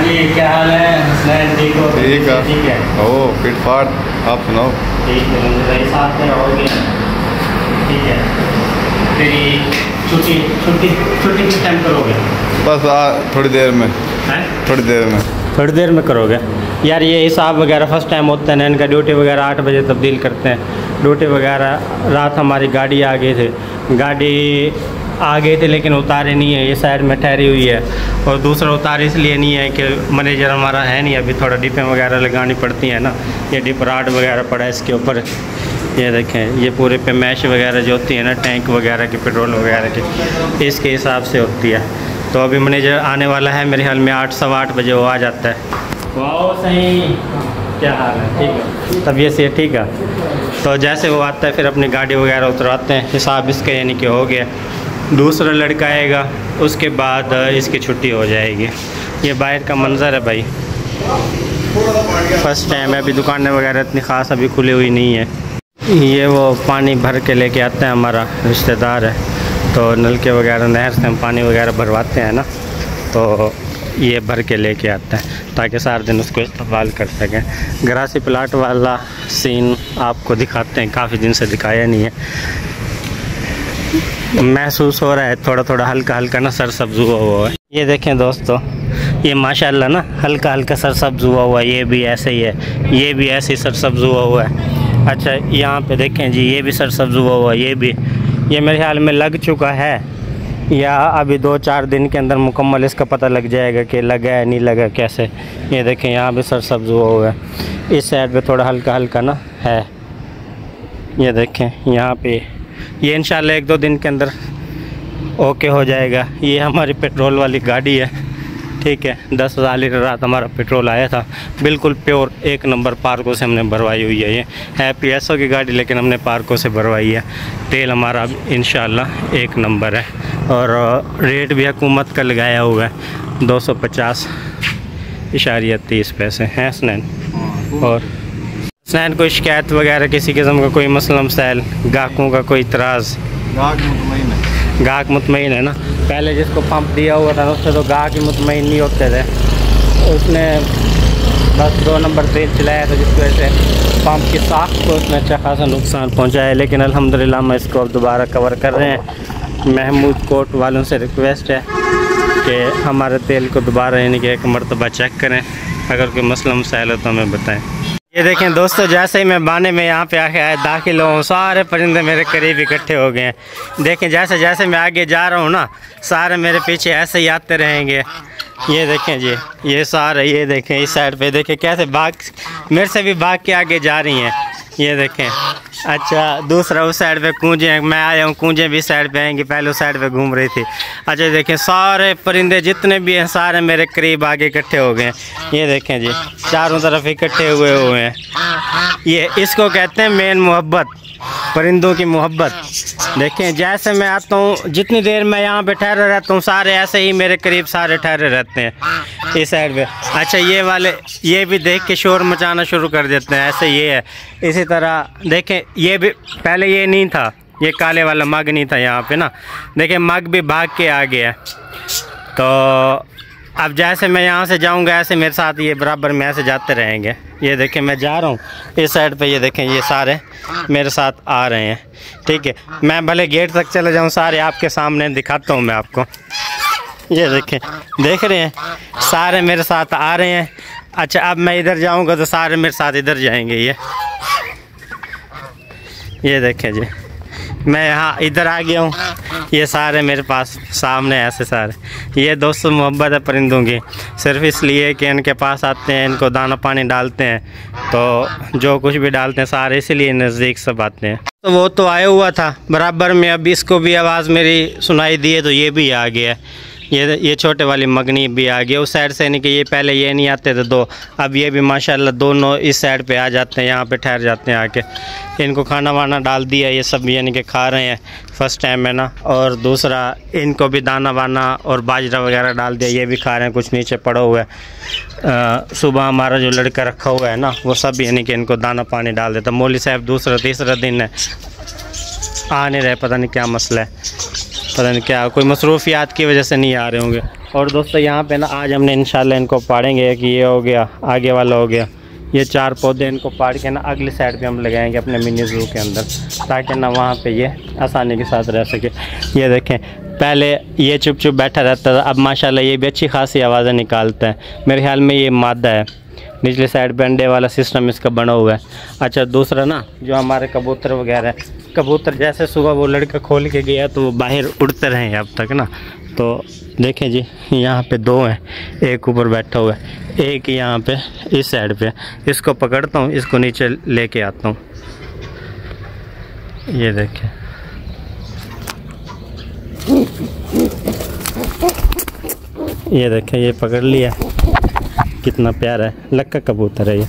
जी क्या हाल है हसनैन? ठीक हो? ठीक है। ठीक है। ओ फिट फाट, आप सुनाओ। ठीक है, मुझे साथ में रहोगे। ठीक है। तेरी छुट्टी किस टाइम करोगे? बस थोड़ी देर में। हैं? थोड़ी देर में करोगे यार। ये हिसाब वगैरह फर्स्ट टाइम होता है ना इनका। ड्यूटी वगैरह 8 बजे तब्दील करते हैं। ड्यूटी वगैरह रात हमारी गाड़ी आ गई थी लेकिन उतारे नहीं है। ये साइड में ठहरी हुई है। और दूसरा उतार इसलिए नहीं है कि मैनेजर हमारा है नहीं, अभी थोड़ा डिपें वगैरह लगानी पड़ती हैं ना। ये डिप राड वगैरह पड़ा है इसके ऊपर। ये देखें, ये पूरे पे मैश वगैरह जो होती है ना, टैंक वगैरह की, पेट्रोल वगैरह की, इसके हिसाब से होती है। तो अभी मैनेजर आने वाला है मेरे ख्याल में 8 सवा 8 बजे वो आ जाता है। वाह सही, क्या हाल है? ठीक है, तबीयत से ठीक है। तो जैसे वो आता है फिर अपनी गाड़ी वगैरह उतरवाते हैं। हिसाब इसका यानी कि हो गया। दूसरा लड़का आएगा, उसके बाद इसकी छुट्टी हो जाएगी। ये बाहर का मंज़र है भाई। फर्स्ट टाइम है, अभी दुकानें वगैरह इतनी ख़ास अभी खुली हुई नहीं है। ये वो पानी भर के लेके आते हैं, हमारा रिश्तेदार है। तो नलके वगैरह नहर से हम पानी वगैरह भरवाते हैं ना, तो ये भर के लेके आता है ताकि सारा दिन उसको इस्तेमाल कर सकें। ग्रासी प्लाट वाला सीन आपको दिखाते हैं, काफ़ी दिन से दिखाया नहीं है। महसूस हो रहा है थोड़ा थोड़ा हल्का ना सरसब्ज हुआ है। ये देखें दोस्तों, ये माशाल्लाह ना हल्का सरसब्ज हुआ है। ये भी ऐसे ही है, ये भी ऐसे ही सरसब्ज हुआ है। अच्छा यहाँ पे देखें जी, ये भी सरसब्ज हुआ है। ये मेरे ख्याल में लग चुका है, या अभी 2-4 दिन के अंदर मुकम्मल इसका पता लग जाएगा कि लगा है नहीं लगा कैसे। ये देखें यहाँ भी सरसब्ज हुआ है। इस साइड पे थोड़ा हल्का ना है। ये देखें यहाँ पे, ये इंशाल्लाह 1-2 दिन के अंदर ओके हो जाएगा। ये हमारी पेट्रोल वाली गाड़ी है, ठीक है। 10,000 लीटर रात हमारा पेट्रोल आया था, बिल्कुल प्योर 1 नंबर पार्को से हमने भरवाई हुई है। ये है PSO की गाड़ी लेकिन हमने पार्को से भरवाई है। तेल हमारा इंशाल्लाह 1 नंबर है। और रेट भी हुकूमत का लगाया हुआ है 250.30 पैसे हैं हसनैन। और हसनैन कोई शिकायत वगैरह किसी किस्म का कोई मसला मसाइल, गाहकों का कोई इतराज़? गाहक मुतमईन है ना। पहले जिसको पंप दिया हुआ था उससे तो गाहक ही मुतमईन नहीं होते थे। उसने बस 2 नंबर तेल चलाया था, जिसकी वजह से पंप की साख को उसने अच्छा खासा नुकसान पहुंचाया। लेकिन अल्हम्दुलिल्लाह हम इसको अब दोबारा कवर कर रहे हैं। महमूद कोट वालों से रिक्वेस्ट है कि हमारे तेल को दोबारा यानी कि 1 मरतबा चेक करें। अगर कोई मसला मसाइल हो तो हमें बताएं। ये देखें दोस्तों, जैसे ही मैं बाने में यहाँ पे आके दाखिल हूँ, सारे परिंदे मेरे करीब इकट्ठे हो गए हैं। देखें जैसे जैसे मैं आगे जा रहा हूँ ना, सारे मेरे पीछे ऐसे ही आते रहेंगे। ये देखें जी, ये सारे, ये देखें इस साइड पे देखें कैसे मेरे से भी भाग के आगे जा रही हैं। ये देखें। अच्छा दूसरा उस साइड पे कूंजे, मैं आया हूँ, कूंजे भी साइड पे आएंगी, पहले उस साइड पे घूम रही थी। अच्छा देखें सारे परिंदे जितने भी हैं सारे मेरे करीब आगे इकट्ठे हो गए हैं। ये देखें जी, चारों तरफ इकट्ठे हुए हैं। ये इसको कहते हैं मेन मोहब्बत, परिंदों की मोहब्बत। देखें जैसे मैं आता हूँ, जितनी देर मैं यहाँ पे ठहरा रहता हूँ, सारे ऐसे ही मेरे करीब सारे ठहरे रहते हैं इस साइड पे। अच्छा ये वाले, ये भी देख के शोर मचाना शुरू कर देते हैं, ऐसे ये है। इसी तरह देखें, ये भी पहले ये नहीं था, ये काले वाला मग नहीं था यहाँ पे ना। देखें मग भी भाग के आ गया। तो अब जैसे मैं यहाँ से जाऊँगा ऐसे मेरे साथ ये बराबर में ऐसे जाते रहेंगे। ये देखें मैं जा रहा हूँ इस साइड पे, ये देखें ये सारे मेरे साथ आ रहे हैं, ठीक है। मैं भले गेट तक चले जाऊँ, सारे आपके सामने दिखाता हूँ मैं आपको। ये देखें, देख रहे हैं सारे मेरे साथ आ रहे हैं। अच्छा अब मैं इधर जाऊँगा तो सारे मेरे साथ इधर जाएंगे। ये देखें जी, मैं यहाँ इधर आ गया हूँ, ये सारे मेरे पास सामने ऐसे सारे। ये दोस्तों मोहब्बत है परिंदों की, सिर्फ इसलिए कि इनके पास आते हैं, इनको दाना पानी डालते हैं, तो जो कुछ भी डालते हैं सारे इसीलिए नज़दीक सब आते हैं। तो वो तो आया हुआ था बराबर में, अब इसको भी आवाज़ मेरी सुनाई दी है तो ये भी आ गया। ये छोटे वाली मगनी भी आ गई उस साइड से, यानी कि ये पहले ये नहीं आते थे 2, अब ये भी माशाल्लाह दोनों इस साइड पे आ जाते हैं, यहाँ पे ठहर जाते हैं आके। इनको खाना वाना डाल दिया, ये सब यानी कि खा रहे हैं फर्स्ट टाइम है ना। और दूसरा इनको भी दाना वाना और बाजरा वगैरह डाल दिया, ये भी खा रहे हैं, कुछ नीचे पड़ा हुआ है। सुबह हमारा जो लड़का रखा हुआ है ना, वो सब यानी कि इनको दाना पानी डाल देता। मौली साहब दूसरा तीसरा दिन है, आ नहीं रहे, पता नहीं क्या मसला है। पता नहीं क्या, कोई मसरूफियात की वजह से नहीं आ रहे होंगे। और दोस्तों यहाँ पे ना आज हमने इंशाल्लाह इनको पाड़ेंगे कि ये हो गया, आगे वाला हो गया, ये 4 पौधे इनको पाड़ के ना अगली साइड पे हम लगाएंगे अपने मिनी ज़ू के अंदर, ताकि ना वहाँ पे ये आसानी के साथ रह सके। ये देखें, पहले ये चुप चुप बैठा रहता था, अब माशाल्लाह ये भी अच्छी खासी आवाज़ें निकालता है। मेरे ख्याल में ये मादा है, निचले साइड पे अंडे वाला सिस्टम इसका बना हुआ है। अच्छा, दूसरा ना जो हमारे कबूतर वगैरह है, कबूतर जैसे सुबह वो लड़का खोल के गया तो वो बाहर उड़ते रहे अब तक ना। तो देखें जी, यहाँ पे 2 हैं, एक ऊपर बैठा हुआ है, एक यहाँ पे इस साइड पे। इसको पकड़ता हूँ, इसको नीचे लेके आता हूँ। ये देखें, ये देखें, ये पकड़ लिया, कितना प्यारा है, लक्का कबूतर है ये।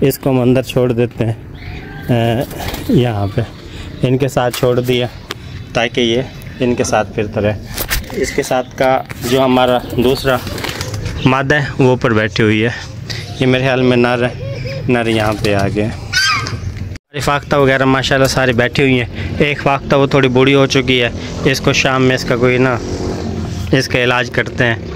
इसको हम अंदर छोड़ देते हैं, यहाँ पे इनके साथ छोड़ दिया ताकि ये इनके साथ फिरता रहे। इसके साथ का जो हमारा दूसरा मादा है वो ऊपर बैठी हुई है, ये मेरे ख्याल में नर यहाँ पे आ गए। फाख्ता वगैरह माशाल्लाह सारी बैठी हुई हैं। एक फाख्ता वो थोड़ी बूढ़ी हो चुकी है, इसको शाम में इसका कोई ना इसका इलाज करते हैं,